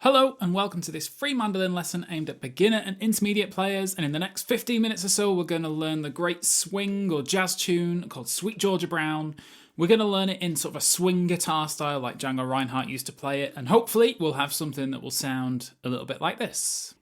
Hello and welcome to this free mandolin lesson aimed at beginner and intermediate players, and in the next 15 minutes or so we're going to learn the great swing or jazz tune called Sweet Georgia Brown. We're going to learn it in sort of a swing guitar style like Django Reinhardt used to play it, and hopefully we'll have something that will sound a little bit like this.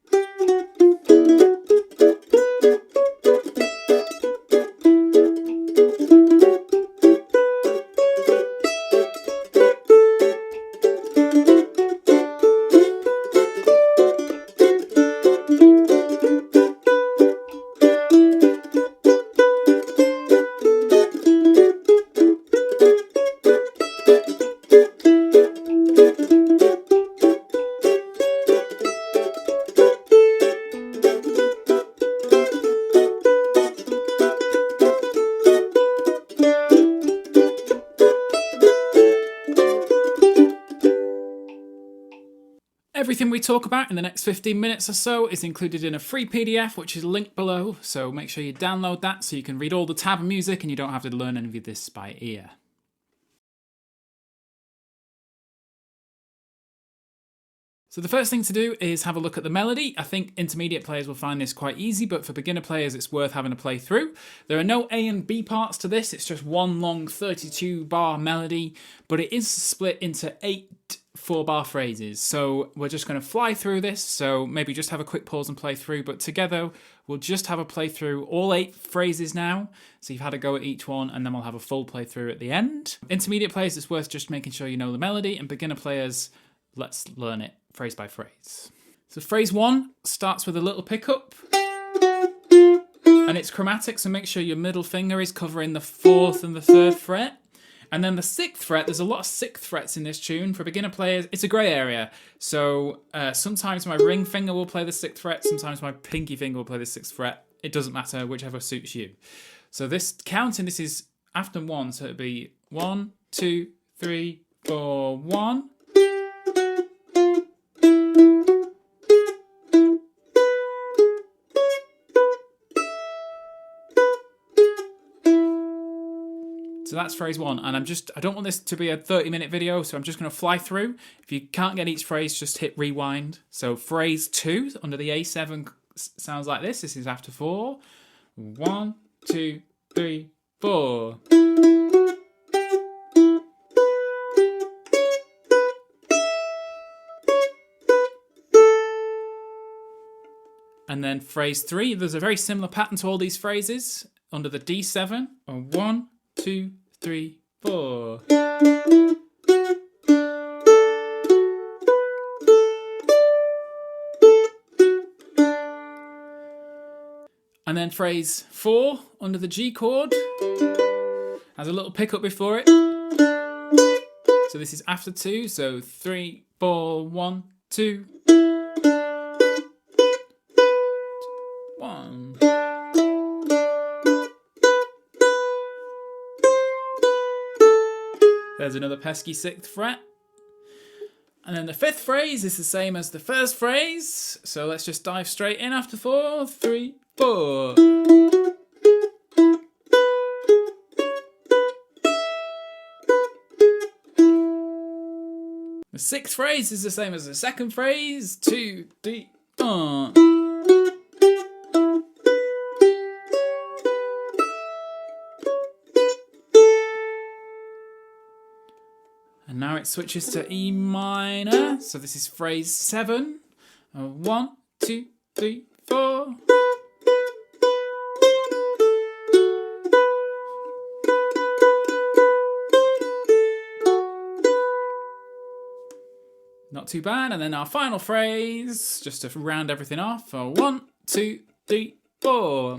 Everything we talk about in the next 15 minutes or so is included in a free PDF, which is linked below, so make sure you download that so you can read all the tab music and you don't have to learn any of this by ear. So the first thing to do is have a look at the melody. I think intermediate players will find this quite easy, but for beginner players it's worth having a play through. There are no A and B parts to this, it's just one long 32 bar melody, but it is split into 8 4-bar phrases. So we're just going to fly through this, so maybe just have a quick pause and play through, but together we'll just have a play through all 8 phrases now. So you've had a go at each one and then we'll have a full playthrough at the end. Intermediate players, it's worth just making sure you know the melody, and beginner players, let's learn it phrase by phrase. So phrase 1 starts with a little pickup and it's chromatic, so make sure your middle finger is covering the 4th and the 3rd fret. And then the 6th fret, there's a lot of 6th frets in this tune. For beginner players, it's a grey area. So sometimes my ring finger will play the 6th fret, sometimes my pinky finger will play the 6th fret. It doesn't matter, whichever suits you. So this counting, this is after 1, so it'd be 1, 2, 3, 4, 1. So that's phrase 1, and I don't want this to be a 30-minute video, so I'm just going to fly through. If you can't get each phrase, just hit rewind. So phrase 2 under the A7 sounds like this. This is after 4. 1, 2, 3, 4. And then phrase 3, there's a very similar pattern to all these phrases under the D7. 1, 2, 3, 4. And then phrase 4 under the G chord has a little pickup before it. So this is after 2, so 3, 4, 1, 2. 1. There's another pesky 6th fret. And then the 5th phrase is the same as the first phrase. So let's just dive straight in after 4. 3, 4. The 6th phrase is the same as the 2nd phrase. 2, 3, 4. And now it switches to E minor. So this is phrase 7. 1, 2, 3, 4. Not too bad. And then our final phrase, just to round everything off. 1, 2, 3, 4.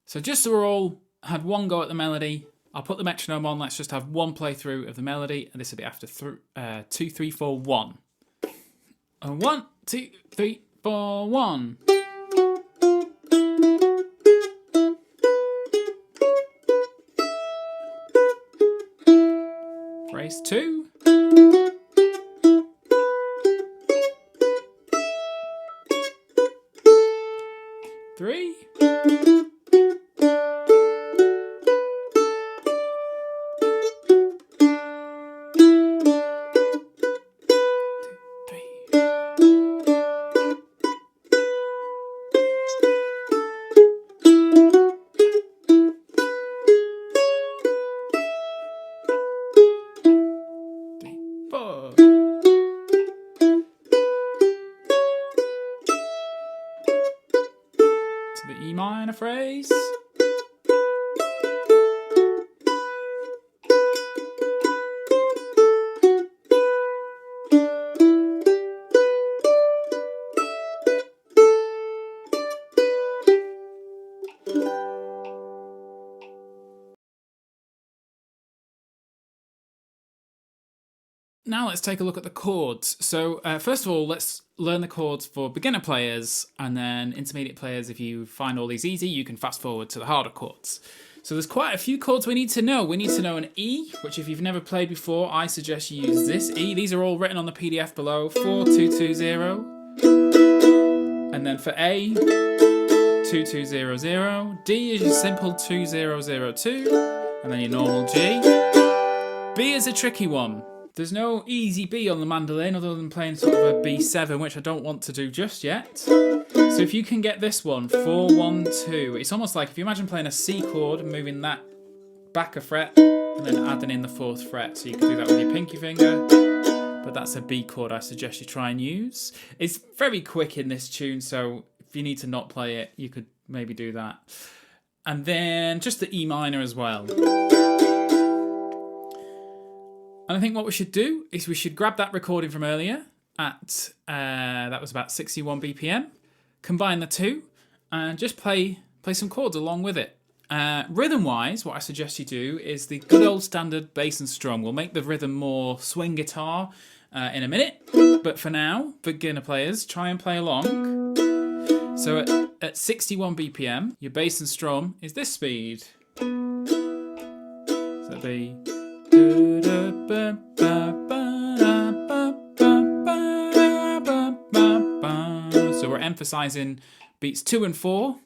So just so we're all had one go at the melody, I'll put the metronome on. Let's just have one playthrough of the melody, and this will be after 2, 3, 4, 1. 1, 2, 3, 4, 1. Phrase 2. 3. minor phrase. Now let's take a look at the chords. So first of all, let's learn the chords for beginner players, and then intermediate players, if you find all these easy, you can fast forward to the harder chords. So there's quite a few chords we need to know. We need to know an E, which if you've never played before, I suggest you use this E. These are all written on the PDF below, 4220. And then for A, 2200. D is your simple 2002, and then your normal G. B is a tricky one. There's no easy B on the mandolin other than playing sort of a B7, which I don't want to do just yet. So if you can get this one, 412, it's almost like if you imagine playing a C chord, moving that back a fret, and then adding in the 4th fret. So you can do that with your pinky finger, but that's a B chord I suggest you try and use. It's very quick in this tune, so if you need to not play it, you could maybe do that. And then just the E minor as well. And I think what we should do is we should grab that recording from earlier at, that was about 61 BPM, combine the two, and just play some chords along with it. Rhythm-wise, what I suggest you do is the good old standard bass and strum. We'll make the rhythm more swing guitar in a minute, but for now, beginner players, try and play along. So at 61 BPM, your bass and strum is this speed. So that'd be... So we're emphasising beats 2 and 4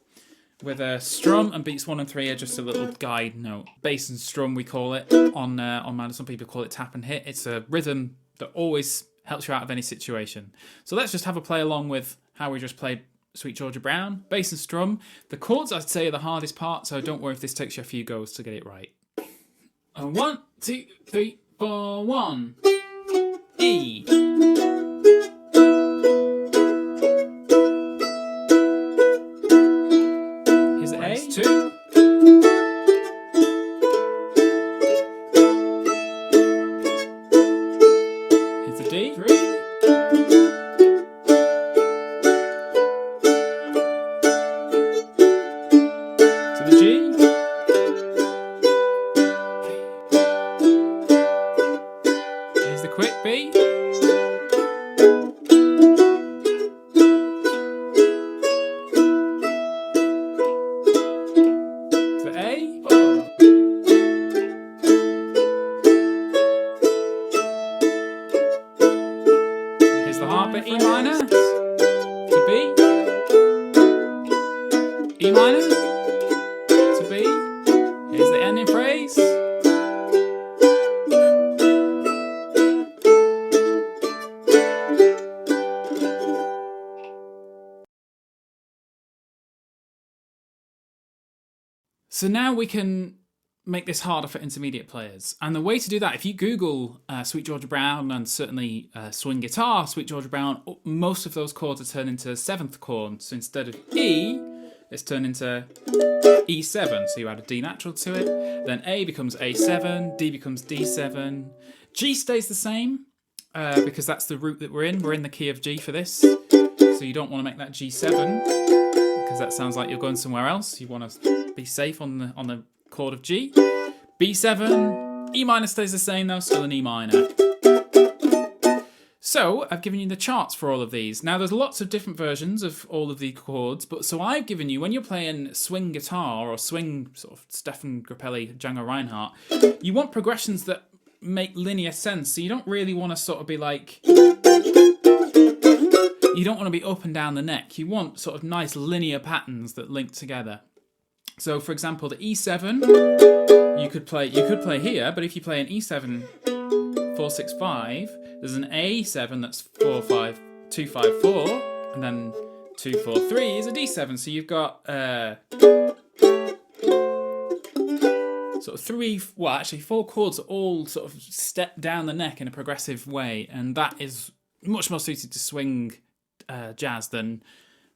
with a strum, and beats 1 and 3 are just a little guide note. Bass and strum we call it on Mando. Some people call it tap and hit. It's a rhythm that always helps you out of any situation. So let's just have a play along with how we just played Sweet Georgia Brown. Bass and strum. The chords I'd say are the hardest part, so don't worry if this takes you a few goes to get it right. 1, 2, 3, 4, 1. E. Here's the A. 2. Here's the D. 3. To the G. Quick B. To A. Oh. Here's the harp at E minor. To B. E minor. To B. Here's the ending phrase. So now we can make this harder for intermediate players. And the way to do that, if you Google Sweet Georgia Brown and certainly swing guitar, Sweet Georgia Brown, most of those chords are turned into 7th chord. So instead of E, it's turned into E7. So you add a D natural to it. Then A becomes A7, D becomes D7. G stays the same because that's the root that we're in. We're in the key of G for this. So you don't want to make that G7 because that sounds like you're going somewhere else. You want to be safe on the chord of G. B7, E minor stays the same though, still an E minor. So I've given you the charts for all of these. Now there's lots of different versions of all of the chords, but so I've given you, when you're playing swing guitar or swing sort of Stefan Grappelli, Django Reinhardt, you want progressions that make linear sense. So you don't really want to sort of be like, you don't want to be up and down the neck. You want sort of nice linear patterns that link together. So, for example, the E7, you could play here, but if you play an E7 4-6-5, there's an A7 that's 4-5-2-5-4, and then 2-4-3 is a D7. So you've got sort of four chords that all sort of step down the neck in a progressive way, and that is much more suited to swing jazz than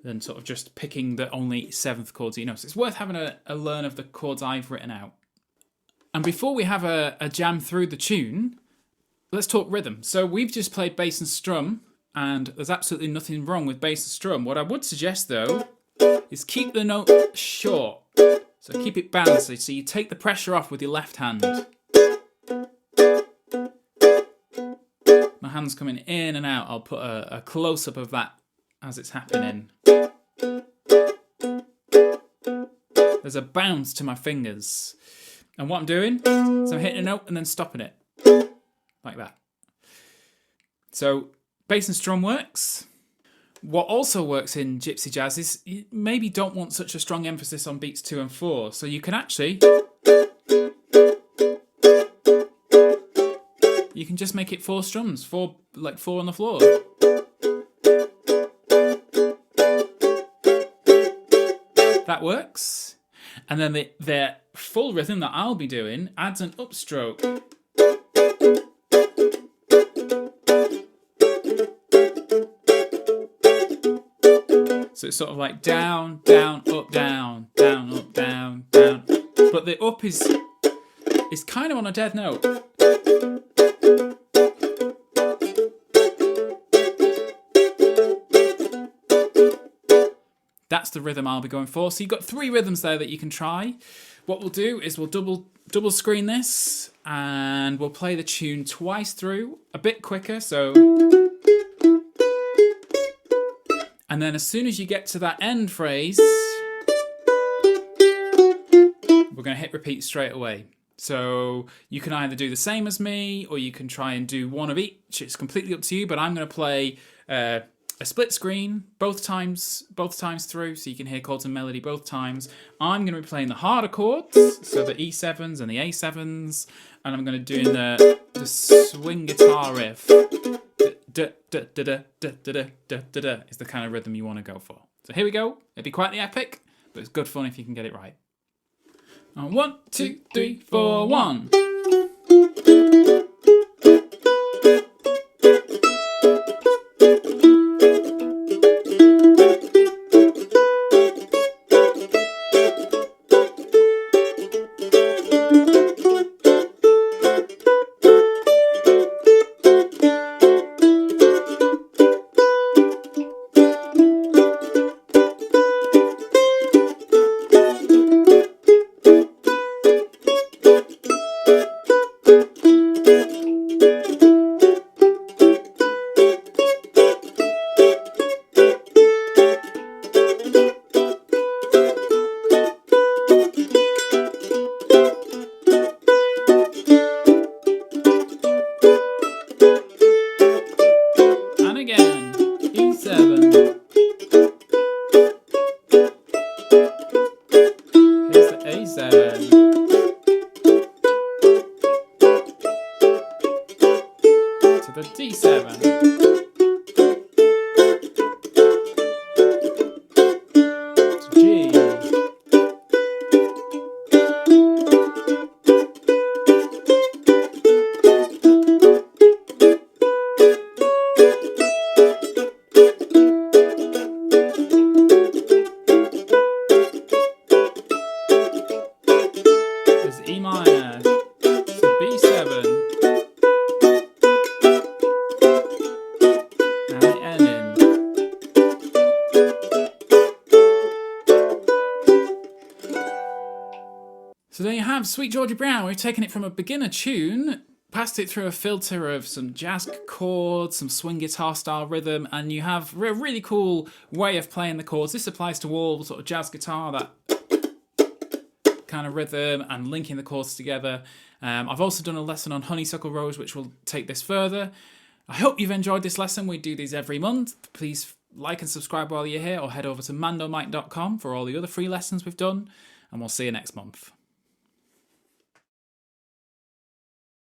than sort of just picking the only 7th chords you know. So it's worth having a learn of the chords I've written out. And before we have a jam through the tune, let's talk rhythm. So we've just played bass and strum, and there's absolutely nothing wrong with bass and strum. What I would suggest, though, is keep the note short. So keep it balanced. So you take the pressure off with your left hand. My hand's coming in and out. I'll put a close-up of that as it's happening. There's a bounce to my fingers. And what I'm doing is I'm hitting a note and then stopping it. Like that. So bass and strum works. What also works in Gypsy Jazz is you maybe don't want such a strong emphasis on beats 2 and 4. So you can actually... You can just make it 4 strums, 4 on the floor. That works. And then the full rhythm that I'll be doing adds an upstroke. So it's sort of like down, down, up, down, down, up, down, down. But the up is kind of on a dead note. That's the rhythm I'll be going for. So you've got 3 rhythms there that you can try. What we'll do is we'll double screen this and we'll play the tune twice through, a bit quicker, so... And then as soon as you get to that end phrase, we're going to hit repeat straight away. So you can either do the same as me or you can try and do one of each. It's completely up to you, but I'm going to play... a split screen both times through, so you can hear Chords Melody both times. I'm going to be playing the harder chords, so the E7s and the A7s, and I'm going to do the swing guitar riff. Is the kind of rhythm you want to go for. So here we go. It'd be quite the epic, but it's good fun if you can get it right. 1, 2, 3, 4, 1. The D7. To G. There's E minor. To B7. So there you have Sweet Georgie Brown. We've taken it from a beginner tune, passed it through a filter of some jazz chords, some swing guitar style rhythm, and you have a really cool way of playing the chords. This applies to all sort of jazz guitar, that kind of rhythm, and linking the chords together. I've also done a lesson on Honeysuckle Rose, which will take this further. I hope you've enjoyed this lesson. We do these every month. Please like and subscribe while you're here, or head over to mandomike.com for all the other free lessons we've done, and we'll see you next month.